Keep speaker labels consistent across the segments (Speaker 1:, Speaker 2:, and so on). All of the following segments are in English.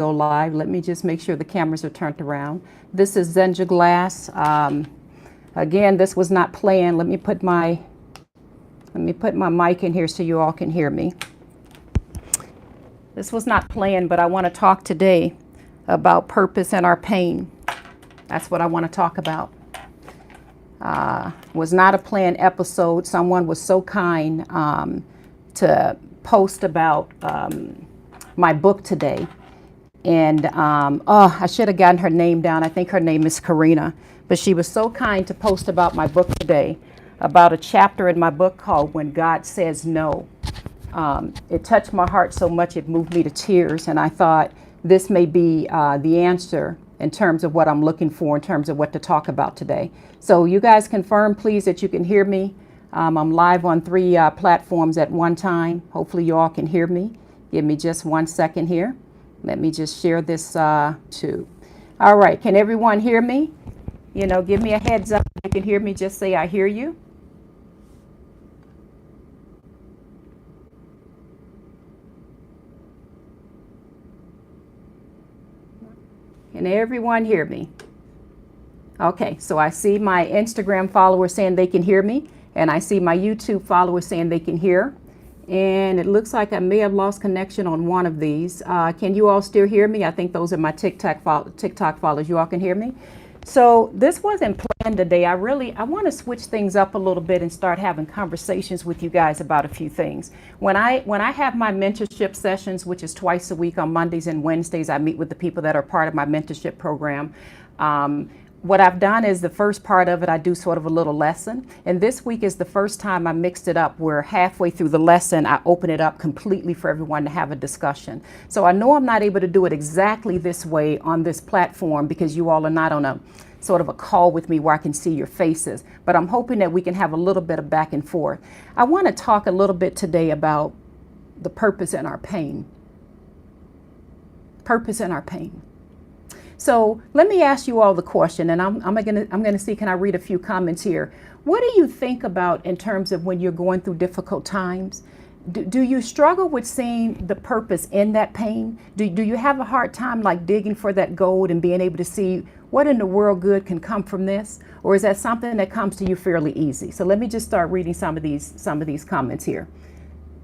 Speaker 1: go live. Let me just make sure the cameras are turned around. This is Zenja Glass. Again, this was not planned. Let me put my mic in here so you all can hear me. This was not planned, but I want to talk today about purpose and our pain. That's what I want to talk about. Was not a planned episode. Someone was so kind to post about my book today. And I should have gotten her name down. I think her name is Karina. But she was so kind to post about my book today, about a chapter in my book called When God Says No. It touched my heart so much it moved me to tears. And I thought this may be the answer in terms of what I'm looking for, in terms of what to talk about today. So you guys confirm, please, that you can hear me. I'm live on 3 platforms at one time. Hopefully you all can hear me. Give me just 1 second here. Let me just share this too. All right, can everyone hear me? You know, give me a heads up. If you can hear me, just say I hear you. Can everyone hear me? Okay, so I see my Instagram followers saying they can hear me, and I see my YouTube followers saying they can hear. And it looks like I may have lost connection on one of these. Can you all still hear me? I think those are my TikTok followers. You all can hear me? So this wasn't planned today. I want to switch things up a little bit and start having conversations with you guys about a few things. When I have my mentorship sessions, which is twice a week on Mondays and Wednesdays, I meet with the people that are part of my mentorship program. What I've done is the first part of it, I do sort of a little lesson. And this week is the first time I mixed it up where halfway through the lesson, I open it up completely for everyone to have a discussion. So I know I'm not able to do it exactly this way on this platform because you all are not on a sort of a call with me where I can see your faces. But I'm hoping that we can have a little bit of back and forth. I want to talk a little bit today about the purpose in our pain. Purpose in our pain. So let me ask you all the question, and I'm gonna see, can I read a few comments here? What do you think about in terms of when you're going through difficult times? Do you struggle with seeing the purpose in that pain? Do you have a hard time like digging for that gold and being able to see what in the world good can come from this? Or is that something that comes to you fairly easy? So let me just start reading some of these comments here.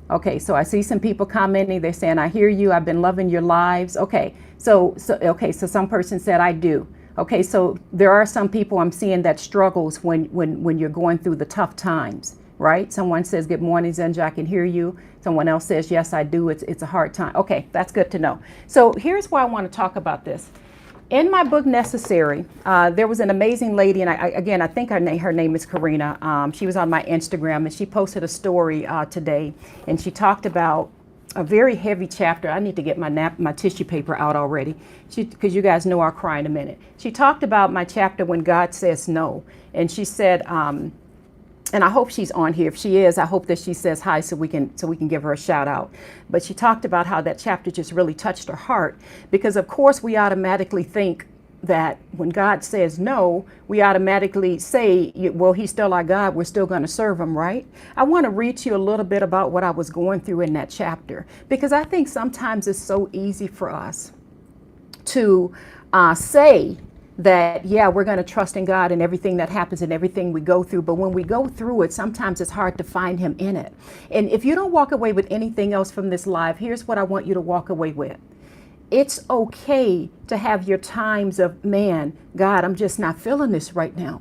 Speaker 1: Okay, so I see some people commenting. They're saying, I hear you. I've been loving your lives. Okay, so some person said, I do. Okay, so there are some people I'm seeing that struggles when you're going through the tough times, right? Someone says, good morning, Zenja, I can hear you. Someone else says, yes, I do. It's a hard time. Okay, that's good to know. So here's why I want to talk about this. In my book, Necessary, there was an amazing lady, and I think her name is Karina. She was on my Instagram, and she posted a story today, and she talked about a very heavy chapter. I need to get my tissue paper out already, because you guys know I'll cry in a minute. She talked about my chapter When God Says No, and she said, and I hope she's on here. If she is, I hope that she says hi so we can give her a shout out. But she talked about how that chapter just really touched her heart, because of course we automatically think that when God says no, we automatically say, well, he's still our God, we're still going to serve him, right? I want to read to you a little bit about what I was going through in that chapter, because I think sometimes it's so easy for us to say that, yeah, we're going to trust in God in everything that happens and everything we go through. But when we go through it, sometimes it's hard to find him in it. And if you don't walk away with anything else from this live, here's what I want you to walk away with. It's okay to have your times of, man, God, I'm just not feeling this right now.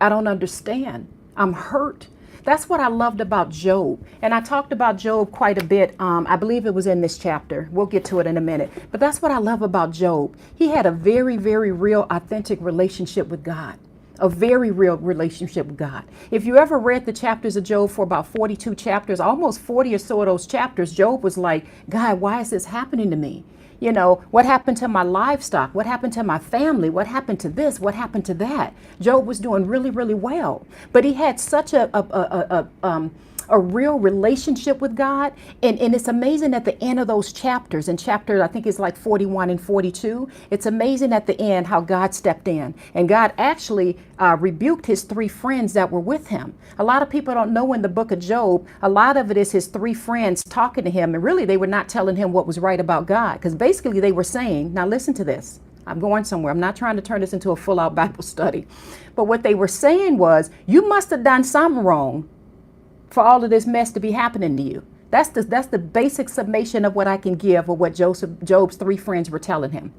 Speaker 1: I don't understand. I'm hurt. That's what I loved about Job. And I talked about Job quite a bit. I believe it was in this chapter. We'll get to it in a minute. But that's what I love about Job. He had a very, very real, authentic relationship with God. A very real relationship with God. If you ever read the chapters of Job for about 42 chapters, almost 40 or so of those chapters, Job was like, God, why is this happening to me? You know, what happened to my livestock? What happened to my family? What happened to this? What happened to that? Job was doing really, really well. But he had such a a real relationship with God. And it's amazing at the end of those chapters, in chapter, I think it's like 41 and 42, it's amazing at the end how God stepped in. And God actually rebuked his three friends that were with him. A lot of people don't know in the book of Job, a lot of it is his three friends talking to him. And really, they were not telling him what was right about God. Because basically they were saying, now listen to this. I'm going somewhere. I'm not trying to turn this into a full out Bible study. But what they were saying was, you must have done something wrong for all of this mess to be happening to you. That's the basic summation of what I can give of what Job's three friends were telling him.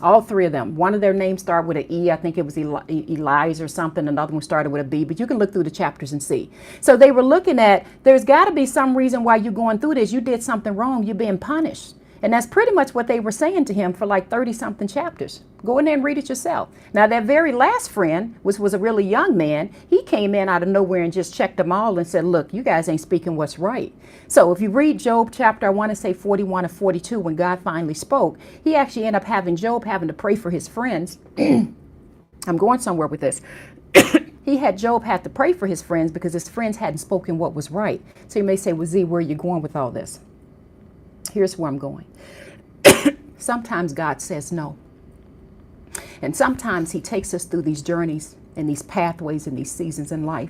Speaker 1: All three of them. One of their names started with an E. I think it was Elias or something. Another one started with a B. But you can look through the chapters and see. So they were looking at, there's got to be some reason why you're going through this. You did something wrong. You're being punished. And that's pretty much what they were saying to him for like 30-something chapters. Go in there and read it yourself. Now, that very last friend, which was a really young man, he came in out of nowhere and just checked them all and said, look, you guys ain't speaking what's right. So if you read Job chapter, I want to say 41 or 42, when God finally spoke, he actually ended up having Job having to pray for his friends. I'm going somewhere with this. He had Job had to pray for his friends because his friends hadn't spoken what was right. So you may say, well, Z, where are you going with all this? Here's where I'm going. Sometimes God says no. And sometimes he takes us through these journeys and these pathways and these seasons in life.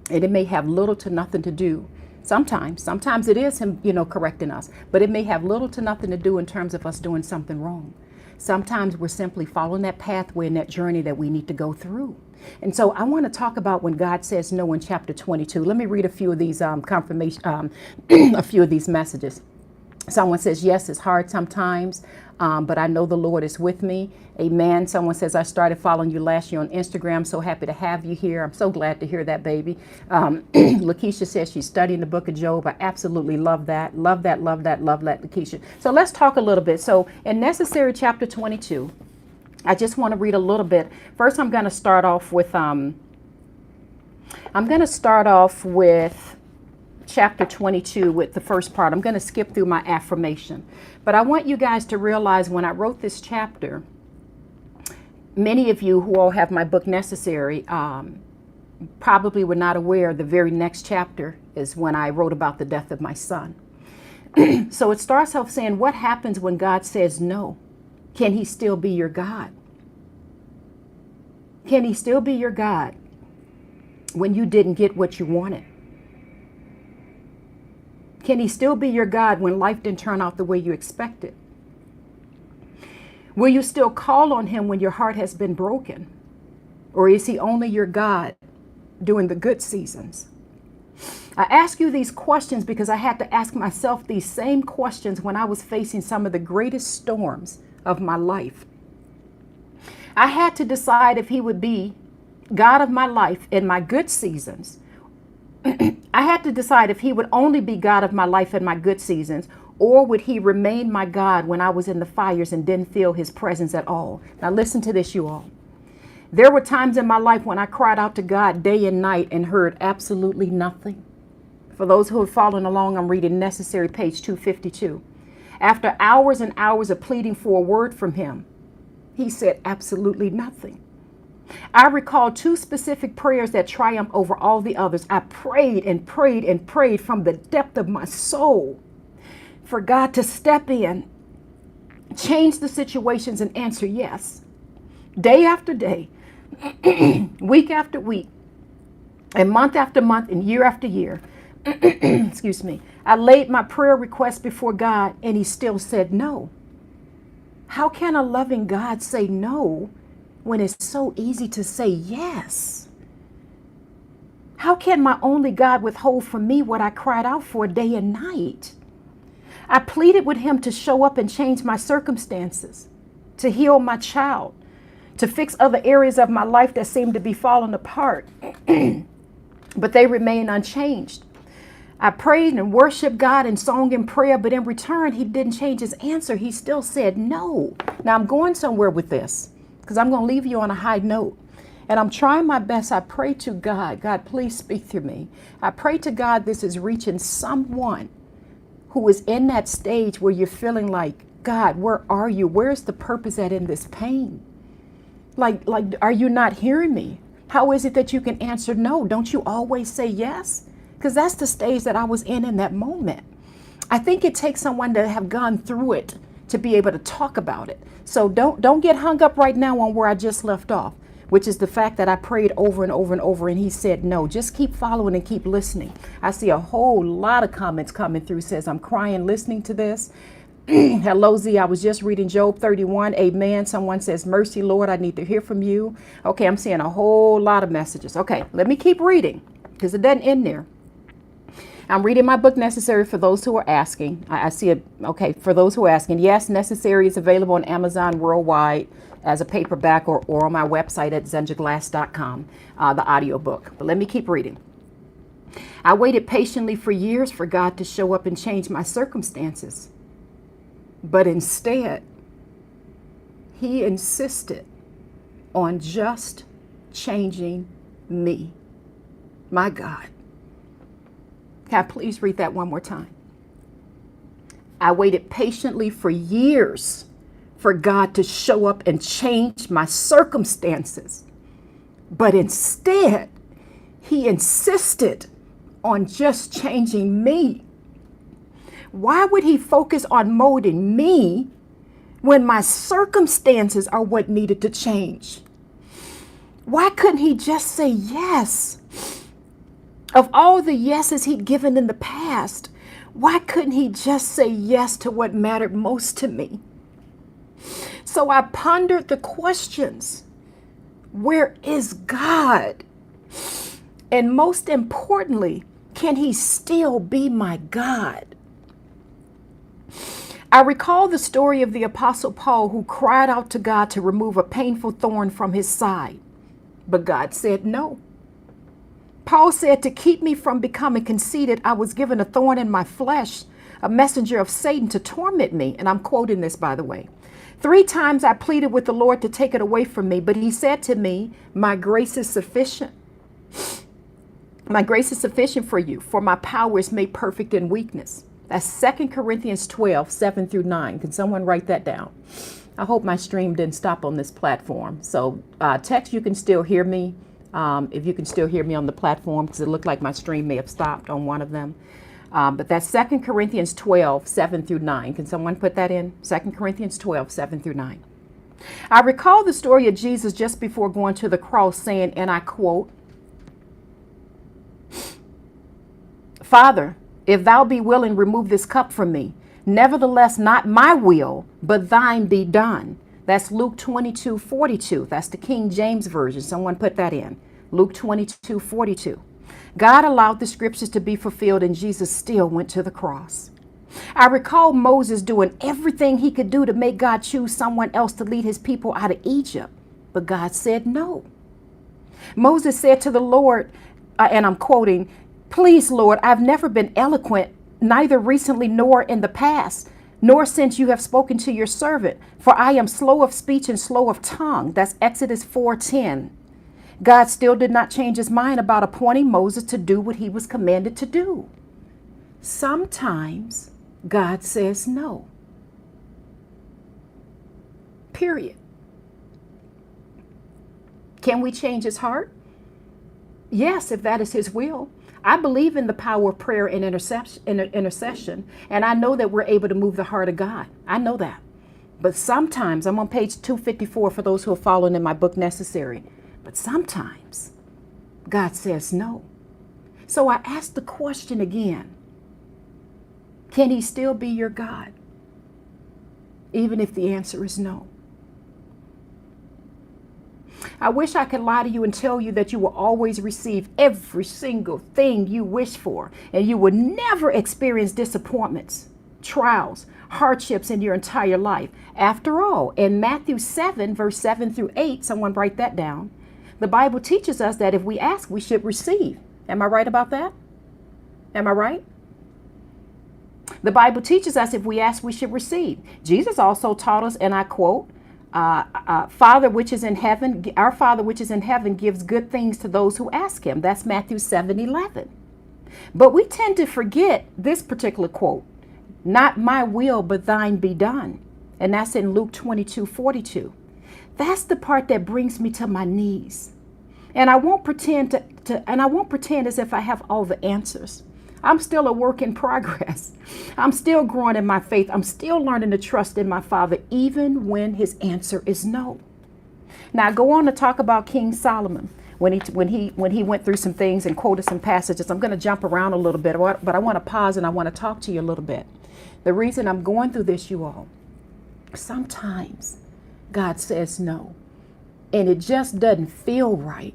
Speaker 1: And it may have little to nothing to do. Sometimes it is him, correcting us, but it may have little to nothing to do in terms of us doing something wrong. Sometimes we're simply following that pathway and that journey that we need to go through. And so I want to talk about when God says no in chapter 22. Let me read a few of these a few of these messages. Someone says, yes, it's hard sometimes, but I know the Lord is with me. Amen. Someone says, I started following you last year on Instagram. So happy to have you here. I'm so glad to hear that, baby. Lakeisha says she's studying the book of Job. I absolutely love that. Love that, Lakeisha. So let's talk a little bit. So in Necessary chapter 22, I just want to read a little bit. First, I'm going to start off with chapter 22 with the first part. I'm going to skip through my affirmation. But I want you guys to realize when I wrote this chapter, many of you who all have my book Necessary probably were not aware the very next chapter is when I wrote about the death of my son. So it starts off saying, what happens when God says no? Can he still be your God? Can he still be your God when you didn't get what you wanted? Can he still be your God when life didn't turn out the way you expected? Will you still call on him when your heart has been broken? Or is he only your God during the good seasons? I ask you these questions because I had to ask myself these same questions when I was facing some of the greatest storms of my life. I had to decide if he would be God of my life in my good seasons. I had to decide if he would only be God of my life in my good seasons, or would he remain my God when I was in the fires and didn't feel his presence at all? Now listen to this, you all. There were times in my life when I cried out to God day and night and heard absolutely nothing. For those who have followed along, I'm reading Necessary, page 252. After hours and hours of pleading for a word from him, he said absolutely nothing. I recall two specific prayers that triumphed over all the others. I prayed and prayed and prayed from the depth of my soul for God to step in, change the situations, and answer yes. Day after day, week after week, and month after month, and year after year. Excuse me. I laid my prayer request before God, and he still said no. How can a loving God say no when it's so easy to say yes? How can my only God withhold from me what I cried out for day and night? I pleaded with him to show up and change my circumstances, to heal my child, to fix other areas of my life that seemed to be falling apart, but they remain unchanged. I prayed and worshiped God in song and prayer, but in return, he didn't change his answer. He still said no. Now I'm going somewhere with this, because I'm going to leave you on a high note. And I'm trying my best. I pray to God, God, please speak through me. I pray to God this is reaching someone who is in that stage where you're feeling like, God, where are you? Where's the purpose at in this pain? Like, are you not hearing me? How is it that you can answer no? Don't you always say yes? because that's the stage that I was in that moment. I think it takes someone to have gone through it to be able to talk about it. So don't get hung up right now on where I just left off, which is the fact that I prayed over and over and over and he said no. Just keep following and keep listening. I see a whole lot of comments coming through. Says I'm crying listening to this. Hello, Z. I was just reading Job 31. Amen. Someone says, mercy, Lord, I need to hear from you. Okay, I'm seeing a whole lot of messages. Okay, let me keep reading because it doesn't end there. I'm reading my book, Necessary, for those who are asking. I see it. Okay, for those who are asking. Yes, Necessary is available on Amazon worldwide as a paperback or on my website at zenjaglass.com, the audiobook. But let me keep reading. I waited patiently for years for God to show up and change my circumstances. But instead, he insisted on just changing me. My God. Can I please read that one more time? I waited patiently for years for God to show up and change my circumstances. But instead, he insisted on just changing me. Why would he focus on molding me when my circumstances are what needed to change? Why couldn't he just say yes? Of all the yeses he'd given in the past, why couldn't he just say yes to what mattered most to me? So I pondered the questions. Where is God? And most importantly, can he still be my God? I recall the story of the Apostle Paul, who cried out to God to remove a painful thorn from his side, but God said no. Paul said, to keep me from becoming conceited, I was given a thorn in my flesh, a messenger of Satan to torment me. And I'm quoting this, by the way. 3 times I pleaded with the Lord to take it away from me, but he said to me, my grace is sufficient. My grace is sufficient for you, for my power is made perfect in weakness. That's 2 Corinthians 12, 7 through 9. Can someone write that down? I hope my stream didn't stop on this platform. So text, you can still hear me. If you can still hear me on the platform, because it looked like my stream may have stopped on one of them. But that's 2 Corinthians 12, 7 through 9. Can someone put that in? 2 Corinthians 12, 7 through 9. I recall the story of Jesus just before going to the cross saying, and I quote, Father, if thou be willing, remove this cup from me. Nevertheless, not my will, but thine be done. That's Luke 22, 42. That's the King James Version. Someone put that in. Luke 22, 42. God allowed the scriptures to be fulfilled and Jesus still went to the cross. I recall Moses doing everything he could do to make God choose someone else to lead his people out of Egypt. But God said no. Moses said to the Lord, and I'm quoting, please, Lord, I've never been eloquent, neither recently nor in the past, nor since you have spoken to your servant, for I am slow of speech and slow of tongue. That's Exodus 4:10. God still did not change his mind about appointing Moses to do what he was commanded to do. Sometimes God says no. Period. Can we change his heart? Yes, if that is his will. I believe in the power of prayer and intercession, and I know that we're able to move the heart of God. I know that. But sometimes, I'm on page 254 for those who are following in my book, Necessary. But sometimes God says no. So I ask the question again, can he still be your God? Even if the answer is no. I wish I could lie to you and tell you that you will always receive every single thing you wish for, and you will never experience disappointments, trials, hardships in your entire life. After all, in Matthew 7, verse 7 through 8, someone write that down, the Bible teaches us that if we ask, we should receive. Am I right about that? Am I right? The Bible teaches us if we ask, we should receive. Jesus also taught us, and I quote, Father which is in heaven, our Father which is in heaven gives good things to those who ask him. That's Matthew 7:11. But we tend to forget this particular quote, not my will, but thine be done. And that's in Luke 22:42. That's the part that brings me to my knees. And I won't pretend and I won't pretend as if I have all the answers. I'm still a work in progress. I'm still growing in my faith. I'm still learning to trust in my Father, even when his answer is no. Now I go on to talk about King Solomon when he went through some things and quoted some passages. I'm going to jump around a little bit, but I want to pause and I want to talk to you a little bit. The reason I'm going through this, you all, sometimes God says no, and it just doesn't feel right.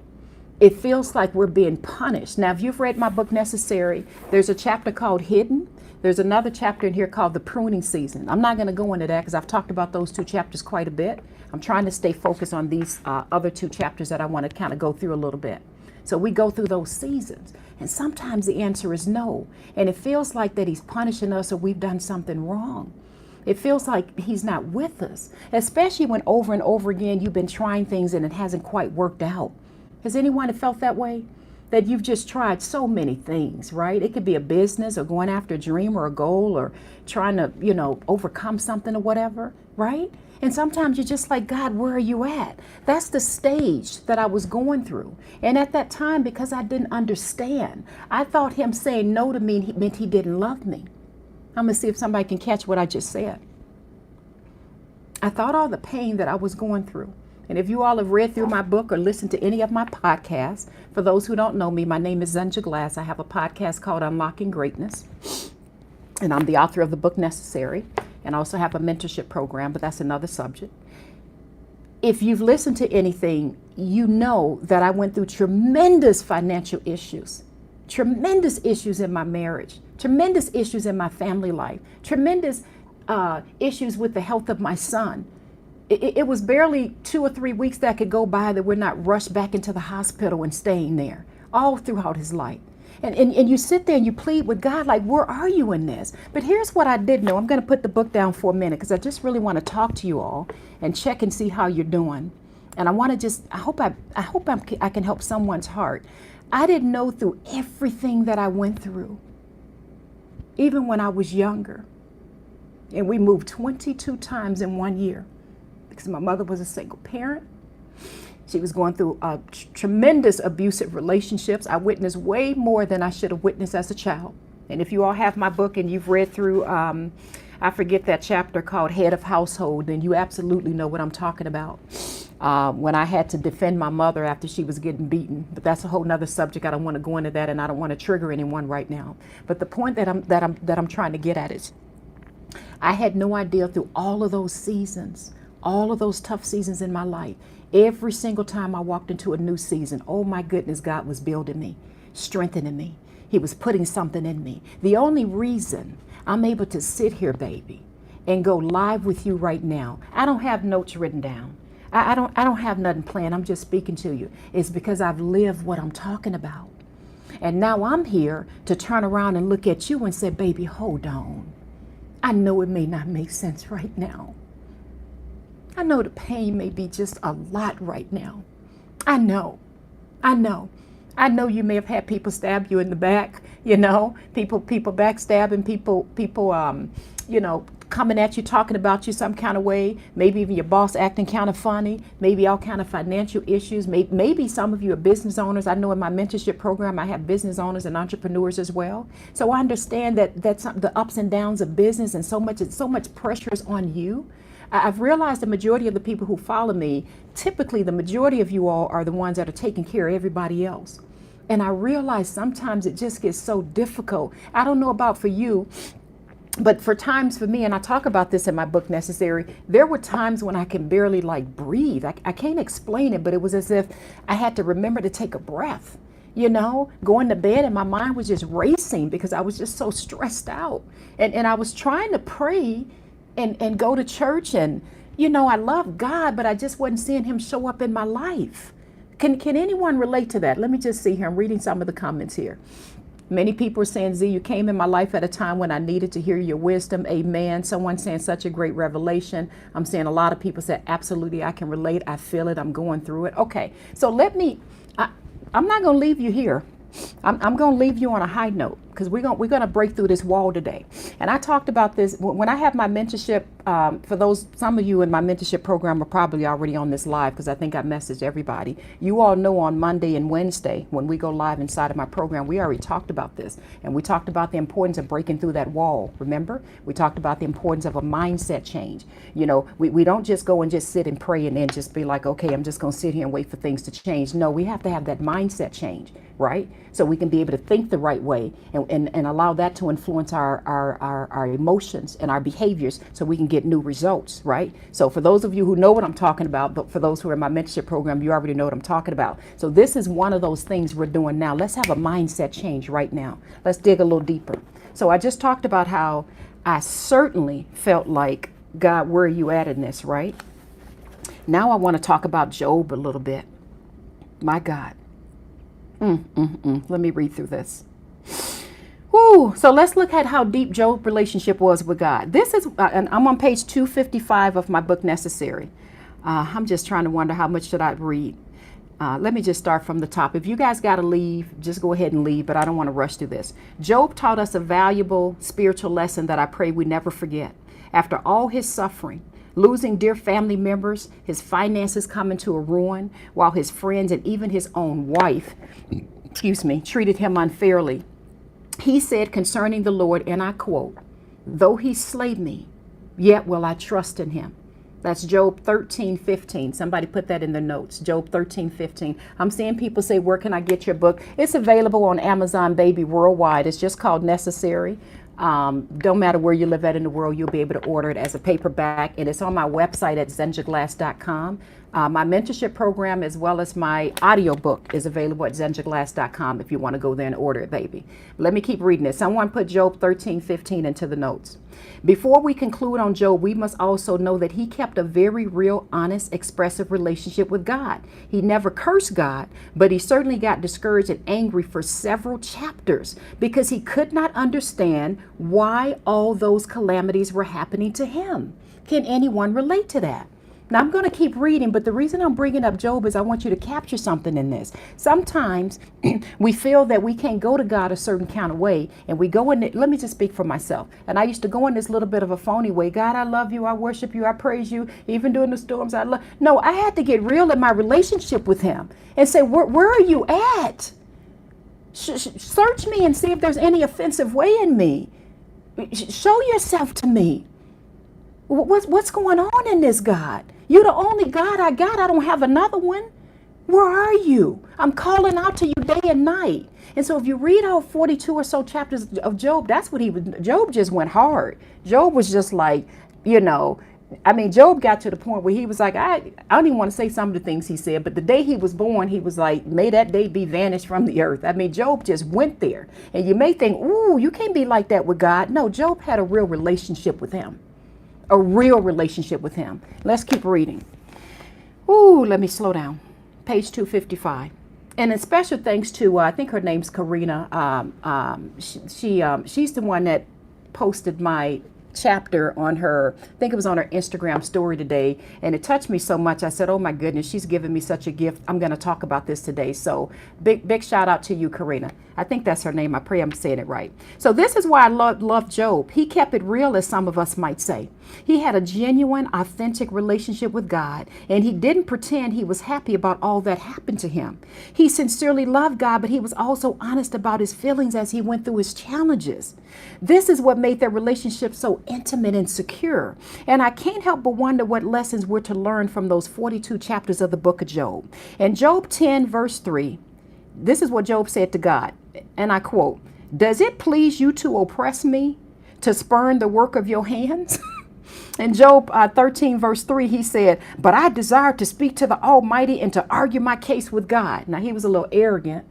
Speaker 1: It feels like we're being punished. Now, if you've read my book, Necessary, there's a chapter called Hidden. There's another chapter in here called The Pruning Season. I'm not going to go into that because I've talked about those two chapters quite a bit. I'm trying to stay focused on these other two chapters that I want to kind of go through a little bit. So we go through those seasons, and sometimes the answer is no. And it feels like that he's punishing us or we've done something wrong. It feels like he's not with us, especially when over and over again you've been trying things and it hasn't quite worked out. Has anyone felt that way? That you've just tried so many things, right? It could be a business or going after a dream or a goal or trying to, overcome something or whatever, right? And sometimes you're just like, God, where are you at? That's the stage that I was going through. And at that time, because I didn't understand, I thought him saying no to me meant he didn't love me. I'm going to see if somebody can catch what I just said. I thought all the pain that I was going through. And if you all have read through my book or listened to any of my podcasts, for those who don't know me, my name is Zenja Glass. I have a podcast called Unlocking Greatness. And I'm the author of the book Necessary. And I also have a mentorship program, but that's another subject. If you've listened to anything, you know that I went through tremendous financial issues, tremendous issues in my marriage, tremendous issues in my family life, tremendous issues with the health of my son. It was barely 2 or 3 weeks that could go by that we're not rushed back into the hospital and staying there all throughout his life. And you sit there and you plead with God, like, where are you in this? But here's what I did know. I'm going to put the book down for a minute because I just really want to talk to you all and check and see how you're doing. And I want to I hope I can help someone's heart. I didn't know through everything that I went through, even when I was younger. And we moved 22 times in 1 year. Because my mother was a single parent. She was going through tremendous abusive relationships. I witnessed way more than I should have witnessed as a child. And if you all have my book and you've read through, I forget that chapter called Head of Household, then you absolutely know what I'm talking about. When I had to defend my mother after she was getting beaten. But that's a whole nother subject. I don't want to go into that, and I don't want to trigger anyone right now. But the point that I'm trying to get at is, I had no idea through all of those seasons, all of those tough seasons in my life, every single time I walked into a new season, oh my goodness, God was building me, strengthening me. He was putting something in me. The only reason I'm able to sit here, baby, and go live with you right now, I don't have notes written down. I don't have nothing planned. I'm just speaking to you. It's because I've lived what I'm talking about. And now I'm here to turn around and look at you and say, baby, hold on. I know it may not make sense right now. I know the pain may be just a lot right now. I know you may have had people stab you in the back, people backstabbing, people, coming at you, talking about you some kind of way, maybe even your boss acting kind of funny, maybe all kind of financial issues. Maybe some of you are business owners. I know in my mentorship program, I have business owners and entrepreneurs as well. So I understand that that's the ups and downs of business, and so much pressure is on you. I've realized the majority of the people who follow me, typically the majority of you all are the ones that are taking care of everybody else. And I realize sometimes it just gets so difficult. I don't know about for you, but for me, and I talk about this in my book, Necessary, there were times when I can barely breathe. I can't explain it, but it was as if I had to remember to take a breath. Going to bed and my mind was just racing because I was just so stressed out. And I was trying to pray and go to church, and I love God, but I just wasn't seeing him show up in my life. Can anyone relate to that? Let me just see here. I'm reading some of the comments here. Many people are saying, Z, you came in my life at a time when I needed to hear your wisdom. Amen. Someone saying such a great revelation. I'm seeing a lot of people say, absolutely, I can relate. I feel it. I'm going through it. Okay, so I'm not going to leave you here. I'm going to leave you on a high note. because we're going to break through this wall today. And I talked about this when I have my mentorship. For those, some of you in my mentorship program are probably already on this live, because I think I messaged everybody. You all know on Monday and Wednesday when we go live inside of my program, we already talked about this, and we talked about the importance of breaking through that wall. Remember, we talked about the importance of a mindset change. You know, we don't just go and just sit and pray and then just be like, okay, I'm just going to sit here and wait for things to change. No, we have to have that mindset change, right? So we can be able to think the right way and allow that to influence our emotions and our behaviors, so we can get new results, right? So for those of you who know what I'm talking about, but for those who are in my mentorship program, you already know what I'm talking about. So this is one of those things we're doing now. Let's have a mindset change right now. Let's dig a little deeper. So I just talked about how I certainly felt like, God, where are you at in this, right? Now I want to talk about Job a little bit. My God. Let me read through this. Woo. So let's look at how deep Job's relationship was with God. This is, and I'm on page 255 of my book, Necessary. I'm just trying to wonder how much should I read. Let me just start from the top. If you guys got to leave, just go ahead and leave, but I don't want to rush through this. Job taught us a valuable spiritual lesson that I pray we never forget. After all his suffering, losing dear family members, his finances coming to a ruin, while his friends and even his own wife, treated him unfairly, he said concerning the Lord, and I quote, "Though he slay me, yet will I trust in him." That's Job 13:15. Somebody put that in the notes. Job 13:15. I'm seeing people say, where can I get your book? It's available on Amazon, baby, worldwide. It's just called Necessary. Don't matter where you live at in the world, you'll be able to order it as a paperback, and it's on my website at zenjaglass.com. My mentorship program, as well as my audiobook, is available at zenjaglass.com if you want to go there and order it, baby. Let me keep reading it. Someone put Job 13:15 into the notes. Before we conclude on Job, we must also know that he kept a very real, honest, expressive relationship with God. He never cursed God, but he certainly got discouraged and angry for several chapters because he could not understand why all those calamities were happening to him. Can anyone relate to that? Now, I'm going to keep reading, but the reason I'm bringing up Job is I want you to capture something in this. Sometimes we feel that we can't go to God a certain kind of way, and we go in, let me just speak for myself. And I used to go in this little bit of a phony way. God, I love you. I worship you. I praise you. Even during the storms, I love. No, I had to get real in my relationship with him and say, where are you at? Search me and see if there's any offensive way in me. Show yourself to me. What's going on in this, God? You're the only God I got. I don't have another one. Where are you? I'm calling out to you day and night. And so if you read all 42 or so chapters of Job, that's what he was. Job just went hard. Job was just like, Job got to the point where he was like, I don't even want to say some of the things he said, but the day he was born, he was like, may that day be vanished from the earth. Job just went there. And you may think, ooh, you can't be like that with God. No, Job had a real relationship with him. A real relationship with him. Let's keep reading. Ooh, let me slow down. Page 255. And a special thanks to, I think her name's Karina. She's the one that posted my chapter on her, I think it was on her Instagram story today, and it touched me so much. I said, oh my goodness, she's given me such a gift. I'm going to talk about this today. So big shout out to you, Karina. I think that's her name. I pray I'm saying it right. So this is why I love Job. He kept it real, as some of us might say. He had a genuine, authentic relationship with God, and he didn't pretend he was happy about all that happened to him. He sincerely loved God, but he was also honest about his feelings as he went through his challenges. This is what made their relationship so intimate and secure. And I can't help but wonder what lessons we're to learn from those 42 chapters of the book of Job. In Job 10, verse 3, this is what Job said to God, and I quote, "Does it please you to oppress me, to spurn the work of your hands?" In Job 13, verse 3, he said, "But I desire to speak to the Almighty and to argue my case with God." Now, he was a little arrogant,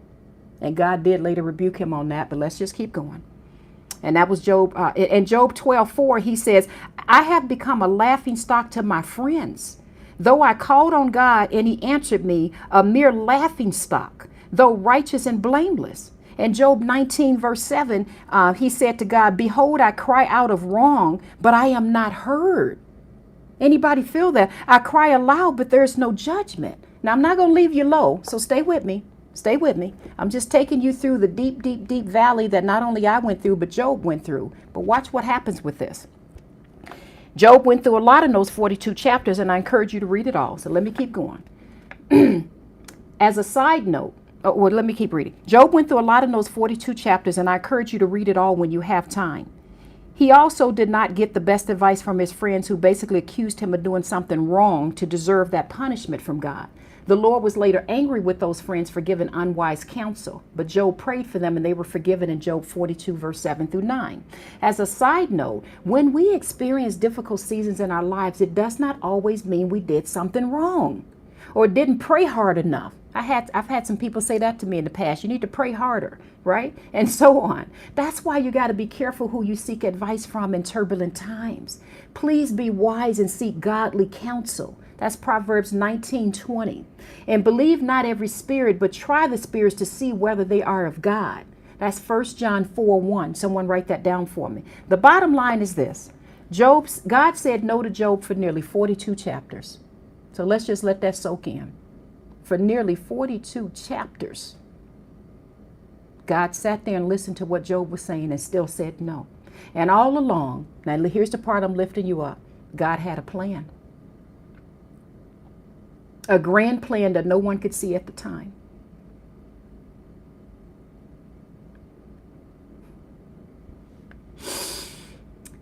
Speaker 1: and God did later rebuke him on that, but let's just keep going. And that was Job. In Job 12:4, he says, "I have become a laughing stock to my friends. Though I called on God and he answered me, a mere laughing stock, though righteous and blameless." In Job 19, verse 7, he said to God, "Behold, I cry out of wrong, but I am not heard." Anybody feel that? I cry aloud, but there's no judgment. Now, I'm not going to leave you low, so stay with me. Stay with me. I'm just taking you through the deep, deep, deep valley that not only I went through, but Job went through. But watch what happens with this. Job went through a lot in those 42 chapters, and I encourage you to read it all. So let me keep going. As a side note, let me keep reading. Job went through a lot in those 42 chapters, and I encourage you to read it all when you have time. He also did not get the best advice from his friends, who basically accused him of doing something wrong to deserve that punishment from God. The Lord was later angry with those friends for giving unwise counsel, but Job prayed for them and they were forgiven in Job 42, verse 7 through 9. As a side note, when we experience difficult seasons in our lives, it does not always mean we did something wrong or didn't pray hard enough. I've had some people say that to me in the past. You need to pray harder, right? And so on. That's why you got to be careful who you seek advice from in turbulent times. Please be wise and seek godly counsel. That's Proverbs 19:20. And believe not every spirit, but try the spirits to see whether they are of God. That's 1 John 4:1. Someone write that down for me. The bottom line is this. God said no to Job for nearly 42 chapters. So let's just let that soak in. For nearly 42 chapters, God sat there and listened to what Job was saying and still said no. And all along, now here's the part I'm lifting you up. God had a plan. A grand plan that no one could see at the time.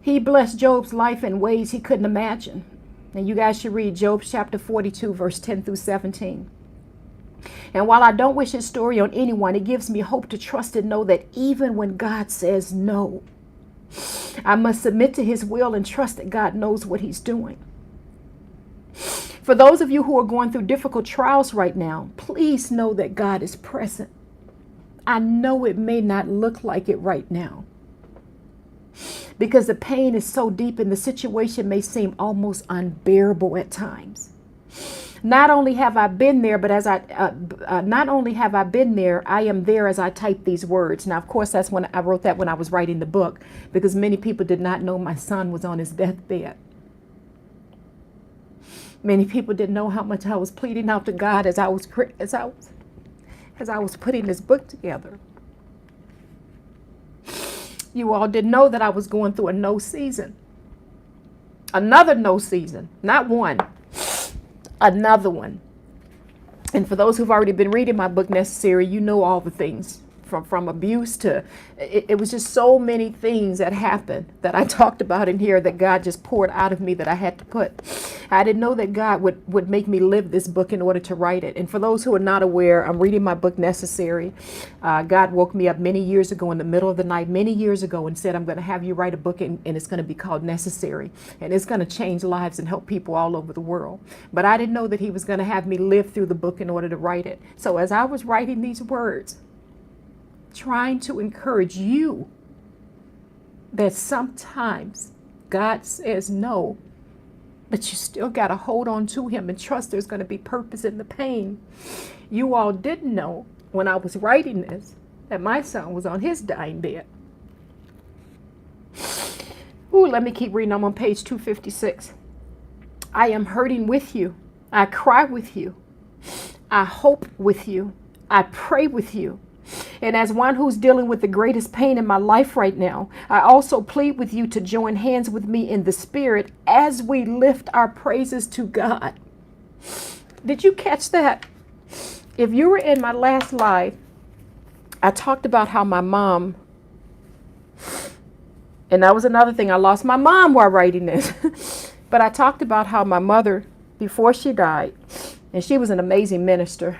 Speaker 1: He blessed Job's life in ways he couldn't imagine. And you guys should read Job chapter 42, verse 10 through 17. And while I don't wish his story on anyone, it gives me hope to trust and know that even when God says no, I must submit to his will and trust that God knows what he's doing. For those of you who are going through difficult trials right now, please know that God is present. I know it may not look like it right now, because the pain is so deep and the situation may seem almost unbearable at times. Not only have I been there, but I am there as I type these words. Now, of course, that's when I wrote that when I was writing the book, because many people did not know my son was on his deathbed. Many people didn't know how much I was pleading out to God as I was putting this book together. You all didn't know that I was going through a no season. Another no season, not one. Another one. And for those who've already been reading my book, Necessary, you know all the things from abuse to, it was just so many things that happened that I talked about in here that God just poured out of me that I had to put. I didn't know that God would make me live this book in order to write it. And for those who are not aware, I'm reading my book, Necessary. God woke me up many years ago in the middle of the night, many years ago, and said, I'm going to have you write a book and it's going to be called Necessary. And it's going to change lives and help people all over the world. But I didn't know that he was going to have me live through the book in order to write it. So as I was writing these words, trying to encourage you that sometimes God says no, but you still got to hold on to him and trust there's going to be purpose in the pain. You all didn't know when I was writing this that my son was on his dying bed. Ooh, let me keep reading. I'm on page 256. I am hurting with you. I cry with you. I hope with you. I pray with you. And as one who's dealing with the greatest pain in my life right now, I also plead with you to join hands with me in the spirit as we lift our praises to God. Did you catch that? If you were in my last live, I talked about how my mom, and that was another thing, I lost my mom while writing this. But I talked about how my mother, before she died, and she was an amazing minister.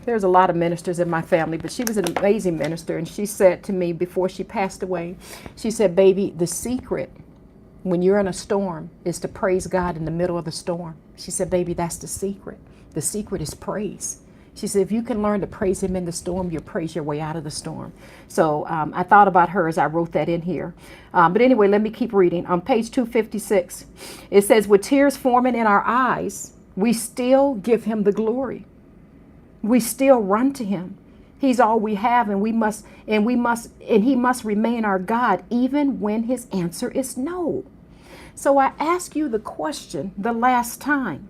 Speaker 1: There's a lot of ministers in my family, but she was an amazing minister. And she said to me before she passed away, she said, baby, the secret when you're in a storm is to praise God in the middle of the storm. She said, baby, that's the secret. The secret is praise. She said, if you can learn to praise him in the storm, you'll praise your way out of the storm. So I thought about her as I wrote that in here. But anyway, let me keep reading. On page 256, it says, with tears forming in our eyes, we still give him the glory. We still run to him. He's all we have, and he must remain our God even when his answer is no. So I ask you the question the last time,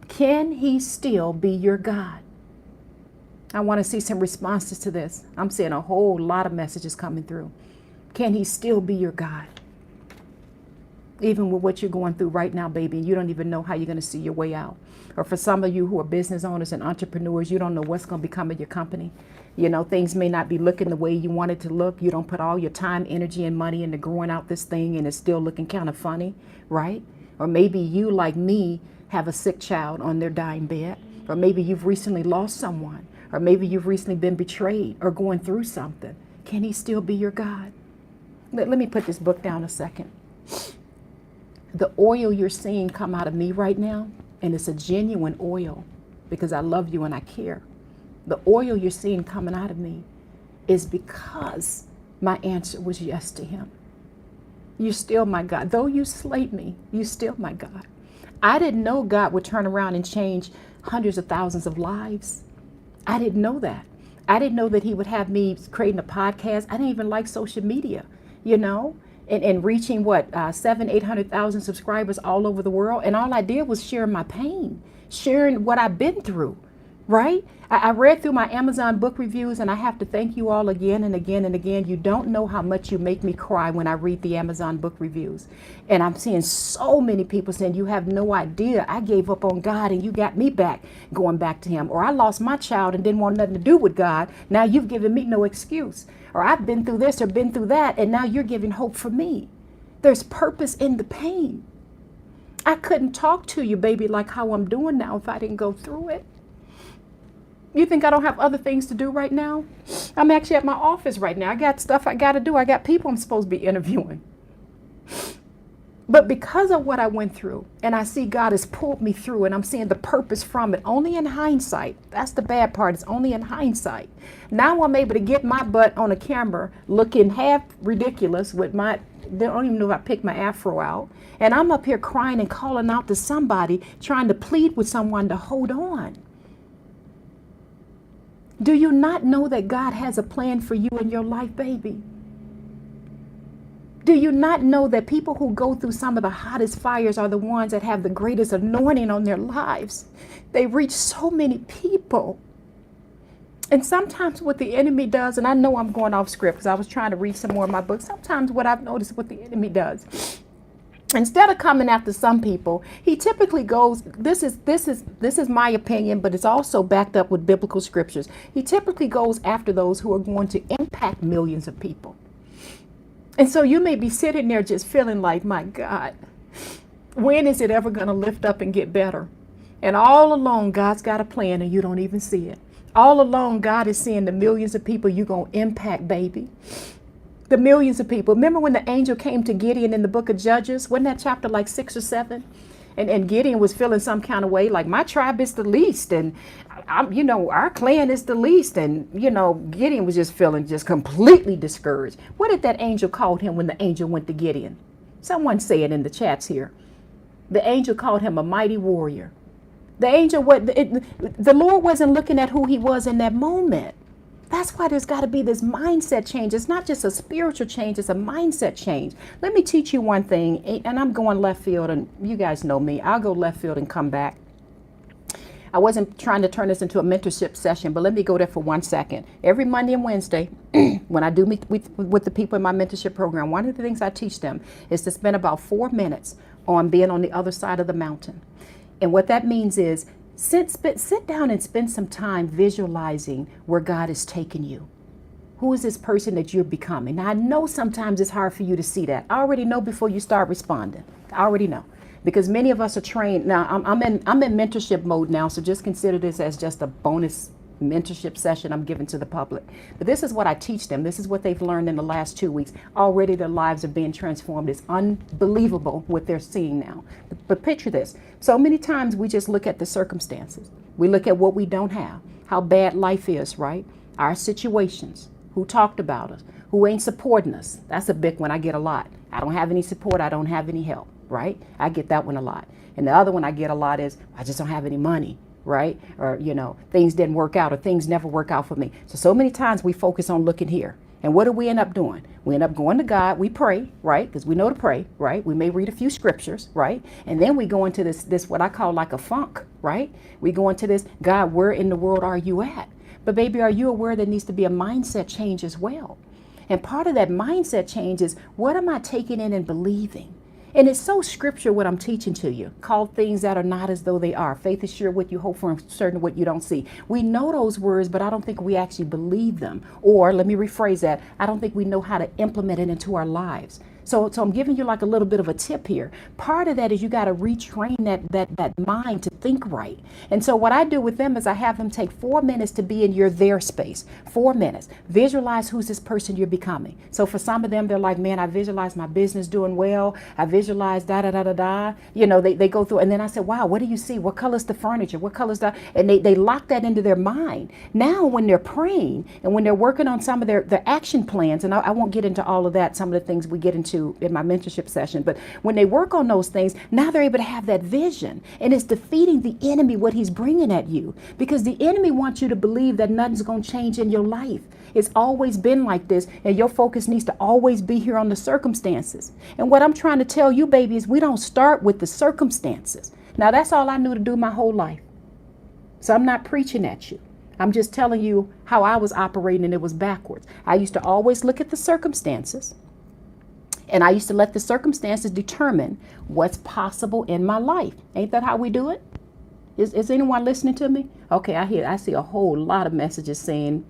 Speaker 1: can he still be your God? I want to see some responses to this. I'm seeing a whole lot of messages coming through. Can he still be your God? Even with what you're going through right now, baby, and you don't even know how you're going to see your way out. Or for some of you who are business owners and entrepreneurs, you don't know what's going to become of your company. You know, things may not be looking the way you want it to look. You don't put all your time, energy, and money into growing out this thing, and it's still looking kind of funny, right? Or maybe you, like me, have a sick child on their dying bed. Or maybe you've recently lost someone. Or maybe you've recently been betrayed or going through something. Can he still be your God? Let me put this book down a second. The oil you're seeing come out of me right now, and it's a genuine oil because I love you and I care. The oil you're seeing coming out of me is because my answer was yes to him. You're still my God. Though you slayed me, you're still my God. I didn't know God would turn around and change hundreds of thousands of lives. I didn't know that. I didn't know that he would have me creating a podcast. I didn't even like social media, you know, and reaching 800,000 subscribers all over the world. And all I did was share my pain, sharing what I've been through, right? I read through my Amazon book reviews, and I have to thank you all again and again and again. You don't know how much you make me cry when I read the Amazon book reviews. And I'm seeing so many people saying, you have no idea. I gave up on God and you got me back, going back to him. Or I lost my child and didn't want nothing to do with God. Now you've given me no excuse. Or I've been through this or been through that, and now you're giving hope for me. There's purpose in the pain. I couldn't talk to you, baby, like how I'm doing now if I didn't go through it. You think I don't have other things to do right now? I'm actually at my office right now. I got stuff I got to do. I got people I'm supposed to be interviewing. But because of what I went through, and I see God has pulled me through, and I'm seeing the purpose from it, only in hindsight. That's the bad part. It's only in hindsight. Now I'm able to get my butt on a camera looking half ridiculous with they don't even know if I picked my afro out. And I'm up here crying and calling out to somebody, trying to plead with someone to hold on. Do you not know that God has a plan for you in your life, baby? Do you not know that people who go through some of the hottest fires are the ones that have the greatest anointing on their lives? They reach so many people. And sometimes what the enemy does, and I know I'm going off script because I was trying to read some more of my books. Sometimes what I've noticed what the enemy does, instead of coming after some people, he typically goes, this is my opinion, but it's also backed up with biblical scriptures. He typically goes after those who are going to impact millions of people. And so you may be sitting there just feeling like, my God, when is it ever going to lift up and get better? And all along, God's got a plan and you don't even see it. All along, God is seeing the millions of people you're going to impact, baby. The millions of people. Remember when the angel came to Gideon in the book of Judges? Wasn't that chapter like 6 or 7? And Gideon was feeling some kind of way, like my tribe is the least, and our clan is the least, and Gideon was just feeling just completely discouraged. What did that angel call him when the angel went to Gideon? Someone say it in the chats here. The angel called him a mighty warrior. The angel, the Lord wasn't looking at who he was in that moment. That's why there's got to be this mindset change. It's not just a spiritual change, it's a mindset change. Let me teach you one thing, and I'm going left field, and you guys know me. I'll go left field and come back. I wasn't trying to turn this into a mentorship session, but let me go there for 1 second. Every Monday and Wednesday, when I do meet with the people in my mentorship program, one of the things I teach them is to spend about 4 minutes on being on the other side of the mountain. And what that means is, sit down and spend some time visualizing where God is taking you. Who is this person that you're becoming? Now, I know sometimes it's hard for you to see that. I already know before you start responding. I already know. Because many of us are trained. Now, I'm in mentorship mode now, so just consider this as just a bonus mentorship session I'm giving to the public. But this is what I teach them. This is what they've learned in the last 2 weeks. Already their lives are being transformed. It's unbelievable what they're seeing now. But picture this. So many times we just look at the circumstances. We look at what we don't have, how bad life is, right? Our situations, who talked about us, who ain't supporting us. That's a big one I get a lot. I don't have any support. I don't have any help, right? I get that one a lot. And the other one I get a lot is, I just don't have any money. Right? Or, things didn't work out, or things never work out for me. So many times we focus on looking here. And what do we end up doing? We end up going to God. We pray, right? Because we know to pray, right? We may read a few scriptures, right? And then we go into this what I call like a funk, right? We go into this, God, where in the world are you at? But baby, are you aware there needs to be a mindset change as well? And part of that mindset change is, what am I taking in and believing? And it's so scripture what I'm teaching to you. Call things that are not as though they are. Faith is sure what you hope for and certain what you don't see. We know those words, but I don't think we actually believe them. Or let me rephrase that. I don't think we know how to implement it into our lives. So I'm giving you like a little bit of a tip here. Part of that is you got to retrain that mind to think right. And so what I do with them is I have them take 4 minutes to be in your their space. 4 minutes. Visualize who's this person you're becoming. So for some of them, they're like, man, I visualize my business doing well. I visualize da da da da da. You know, they go through, and then I said, wow, what do you see? What color's the furniture? What color's the, and they lock that into their mind. Now when they're praying and when they're working on some of their action plans, and I won't get into all of that, some of the things we get into in my mentorship session, but when they work on those things, now they're able to have that vision, and it's defeating the enemy, what he's bringing at you, because the enemy wants you to believe that nothing's going to change in your life. It's always been like this, and your focus needs to always be here on the circumstances. And what I'm trying to tell you, baby, is we don't start with the circumstances. Now, that's all I knew to do my whole life. So I'm not preaching at you. I'm just telling you how I was operating, and it was backwards. I used to always look at the circumstances, and I used to let the circumstances determine what's possible in my life. Ain't that how we do it? Is anyone listening to me? Okay, I see a whole lot of messages saying,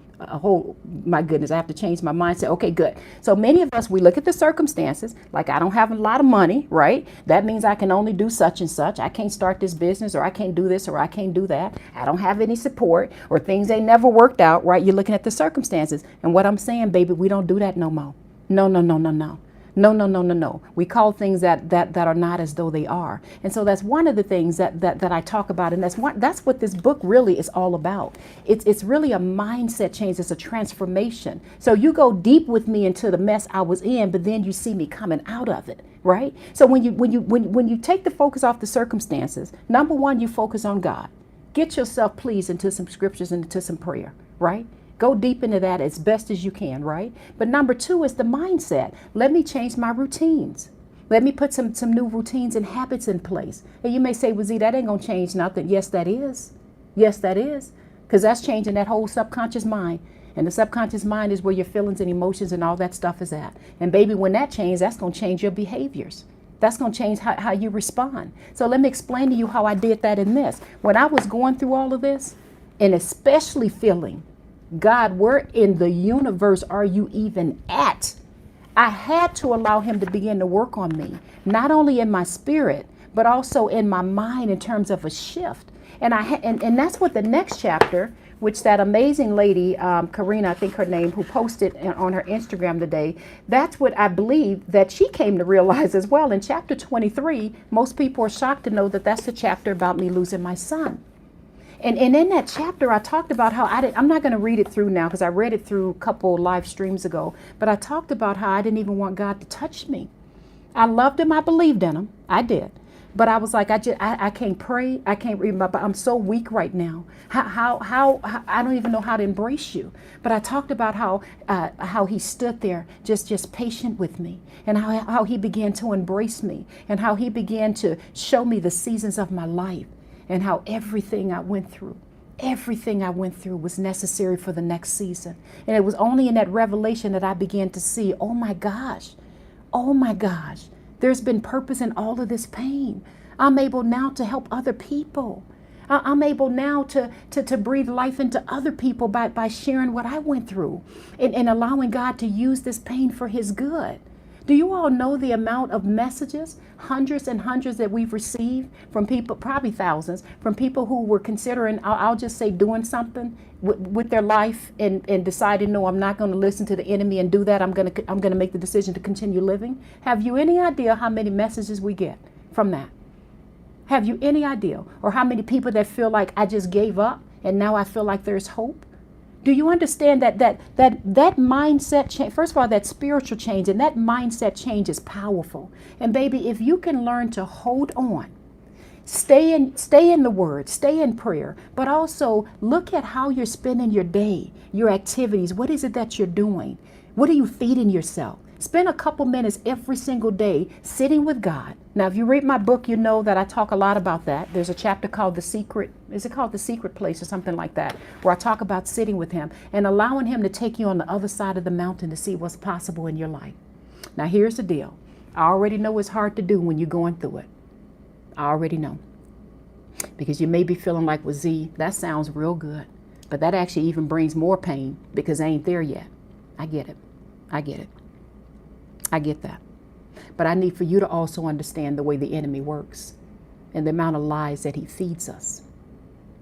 Speaker 1: my goodness, I have to change my mindset. Okay, good. So many of us, we look at the circumstances, like I don't have a lot of money, right? That means I can only do such and such. I can't start this business, or I can't do this, or I can't do that. I don't have any support, or things ain't never worked out, right? You're looking at the circumstances. And what I'm saying, baby, we don't do that no more. No, no, no, no, no. No, no, no, no, no. We call things that are not as though they are. And so that's one of the things that I talk about. And that's what this book really is all about. It's really a mindset change. It's a transformation. So you go deep with me into the mess I was in, but then you see me coming out of it, right? So when you take the focus off the circumstances, number one, you focus on God. Get yourself, please, into some scriptures and into some prayer, right? Go deep into that as best as you can, right? But number two is the mindset. Let me change my routines. Let me put some new routines and habits in place. And you may say, well, Z, that ain't going to change nothing. Yes, that is. Yes, that is. Because that's changing that whole subconscious mind. And the subconscious mind is where your feelings and emotions and all that stuff is at. And baby, when that changes, that's going to change your behaviors. That's going to change how you respond. So let me explain to you how I did that in this. When I was going through all of this, and especially feeling, God, where in the universe are you even at? I had to allow him to begin to work on me, not only in my spirit, but also in my mind in terms of a shift. And and that's what the next chapter, which that amazing lady, Karina, I think her name, who posted on her Instagram today, that's what I believe that she came to realize as well. In chapter 23, most people are shocked to know that that's the chapter about me losing my son. And in that chapter, I talked about how I'm not going to read it through now because I read it through a couple live streams ago, but I talked about how I didn't even want God to touch me. I loved him. I believed in him. I did. But I was like, I can't pray. I can't read my Bible. I'm so weak right now. How I don't even know how to embrace you. But I talked about how he stood there just patient with me, and how he began to embrace me, and how he began to show me the seasons of my life. And how everything I went through was necessary for the next season. And it was only in that revelation that I began to see, oh my gosh, there's been purpose in all of this pain. I'm able now to help other people. I'm able now to breathe life into other people by sharing what I went through and allowing God to use this pain for his good. Do you all know the amount of messages, hundreds and hundreds that we've received from people, probably thousands, from people who were considering, I'll just say, doing something with their life and decided, no, I'm not going to listen to the enemy and do that. I'm going to make the decision to continue living. Have you any idea how many messages we get from that? Have you any idea? Or how many people that feel like I just gave up and now I feel like there's hope? Do you understand that mindset change? First of all, that spiritual change and that mindset change is powerful. And baby, if you can learn to hold on, stay in the word, stay in prayer, but also look at how you're spending your day, your activities. What is it that you're doing? What are you feeding yourself? Spend a couple minutes every single day sitting with God. Now, if you read my book, you know that I talk a lot about that. There's a chapter called The Secret. Is it called The Secret Place or something like that? Where I talk about sitting with him and allowing him to take you on the other side of the mountain to see what's possible in your life. Now, here's the deal. I already know it's hard to do when you're going through it. I already know. Because you may be feeling like, well, Z, that sounds real good. But that actually even brings more pain because I ain't there yet. I get it. I get it. I get that. But I need for you to also understand the way the enemy works and the amount of lies that he feeds us.